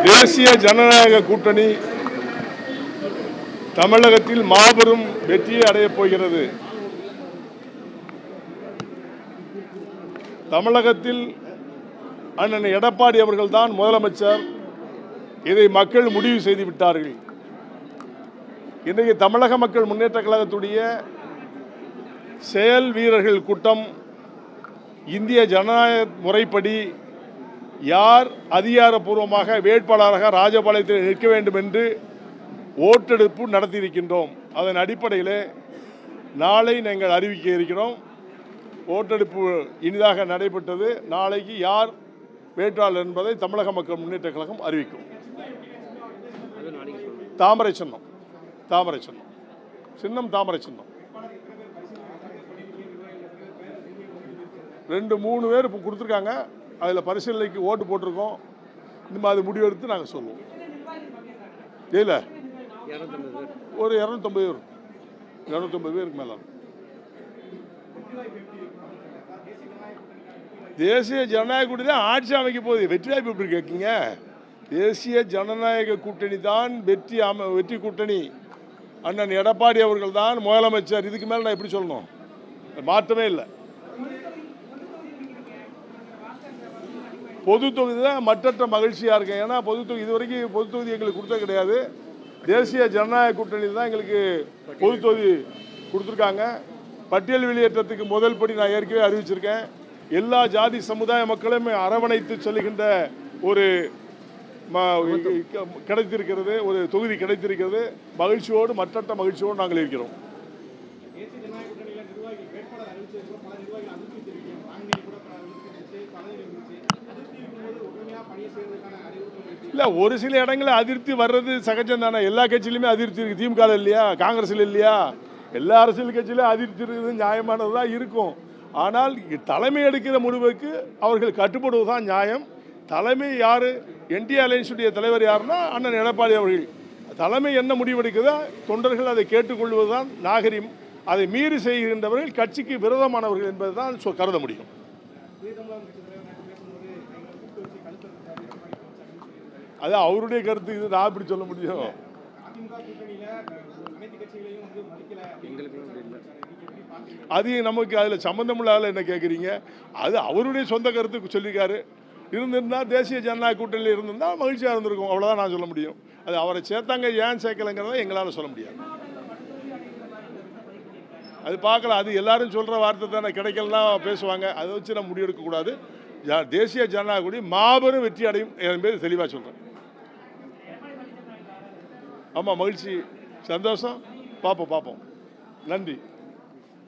தேசிய ஜனநாயக கூட்டணி தமிழகத்தில் மாபெரும் வெற்றியை அடையப் போகிறது. தமிழகத்தில் அண்ணன் எடப்பாடி அவர்கள்தான் முதலமைச்சர். இதை மக்கள் முடிவு செய்து விட்டார்கள். இன்றைக்கு தமிழக மக்கள் முன்னேற்ற கழகத்துடைய செயல் வீரர்கள் கூட்டம் இந்திய ஜனநாயக முறைப்படி யார் அதிகாரப்பூர்வமாக வேட்பாளராக ராஜபாளையத்தில் நிற்க வேண்டும் என்று ஓட்டெடுப்பு நடத்தியிருக்கின்றோம். அதன் அடிப்படையில் நாளை நாங்கள் அறிவிக்க இருக்கிறோம். ஓட்டெடுப்பு இனிதாக நடைபெற்றது. நாளைக்கு யார் வேட்பாளர் என்பதை தமிழக மக்கள் முன்னேற்ற கழகம் அறிவிக்கும். தாமரை சின்னம், தாமரை சின்னம், சின்னம் தாமரை சின்னம். 2-3 பேர் இப்போ கொடுத்துருக்காங்க. அதில் பரிசீலனைக்கு ஓட்டு போட்டிருக்கோம். இனிமேல் அது முடிவெடுத்து நாங்கள் சொல்லுவோம். இல்லை ஒரு 250 பேர், 250 பேருக்கு மேலே. தேசிய ஜனநாயக கூட்டணி தான் ஆட்சி அமைக்க போகுது. வெற்றி வாய்ப்பு எப்படி கேட்குங்க? தேசிய ஜனநாயக கூட்டணி தான் வெற்றி கூட்டணி. அண்ணன் எடப்பாடி அவர்கள் தான் முதலமைச்சர். இதுக்கு மேலே நான் எப்படி சொல்லணும்? மாற்றமே இல்லை. பொது தொகுதி தான் மற்றற்ற மகிழ்ச்சியாக இருக்கேன். ஏன்னா பொது தொகுதி இதுவரைக்கும் பொது தொகுதி எங்களுக்கு கொடுத்தது கிடையாது. தேசிய ஜனநாயக கூட்டணி தான் எங்களுக்கு பொது தொகுதி கொடுத்துருக்காங்க. பட்டியல் வெளியேற்றத்துக்கு முதல் படி நான் ஏற்கனவே அறிவிச்சிருக்கேன். எல்லா ஜாதி சமுதாய மக்களுமே அரவணைத்து செல்கின்ற ஒரு கிடைத்திருக்கிறது, ஒரு தொகுதி கிடைத்திருக்கிறது. மகிழ்ச்சியோடு மற்றற்ற மகிழ்ச்சியோடு நாங்கள் இருக்கிறோம். இல்லை, ஒரு சில இடங்களில் அதிருப்தி வர்றது சகஜம் தானே. எல்லா கட்சியிலுமே அதிருப்தி இருக்குது. திமுக இல்லையா, காங்கிரஸில் இல்லையா, எல்லா அரசியல் கட்சியிலும் அதிருப்தி இருக்குது. நியாயமானதுதான் இருக்கும். ஆனால் தலைமை எடுக்கிற முடிவுக்கு அவர்கள் கட்டுப்படுவது தான் நியாயம். தலைமை யார்? என்டிஏ அலையன்ஸுடைய தலைவர் யாருன்னா அண்ணன் எடப்பாடி அவர்கள். தலைமை என்ன முடிவெடுக்குதோ தொண்டர்கள் அதை கேட்டுக்கொள்வது தான் நாகரிகம். அதை மீறி செய்கின்றவர்கள் கட்சிக்கு விரோதமானவர்கள் என்பது தான் கருத முடியும். அது அவருடைய கருத்து. இது நான் எப்படி சொல்ல முடியும்? அது நமக்கு அதில் சம்பந்தமில்லாத என்ன கேட்குறீங்க? அது அவருடைய சொந்த கருத்துக்கு சொல்லியிருக்காரு. இருந்திருந்தா தேசிய ஜனநாயக கூட்டணியில் இருந்திருந்தால் மகிழ்ச்சியாக இருந்திருக்கும். அவ்வளோதான் நான் சொல்ல முடியும். அது அவரை சேர்த்தாங்க, ஏன் சேர்க்கலைங்கிறத எங்களால் சொல்ல முடியாது. அது பார்க்கலாம். அது எல்லாரும் சொல்கிற வார்த்தை தானே, கிடைக்கலாம் பேசுவாங்க. அதை வச்சு நம்ம முடிவெடுக்கக்கூடாது. தேசிய ஜனநாயக கூட்டணி மாபெரும் வெற்றி அடையும் என்பது தெளிவாக சொல்கிறேன். ஆமாம், மகிழ்ச்சி, சந்தோஷம். பார்ப்போம். நன்றி.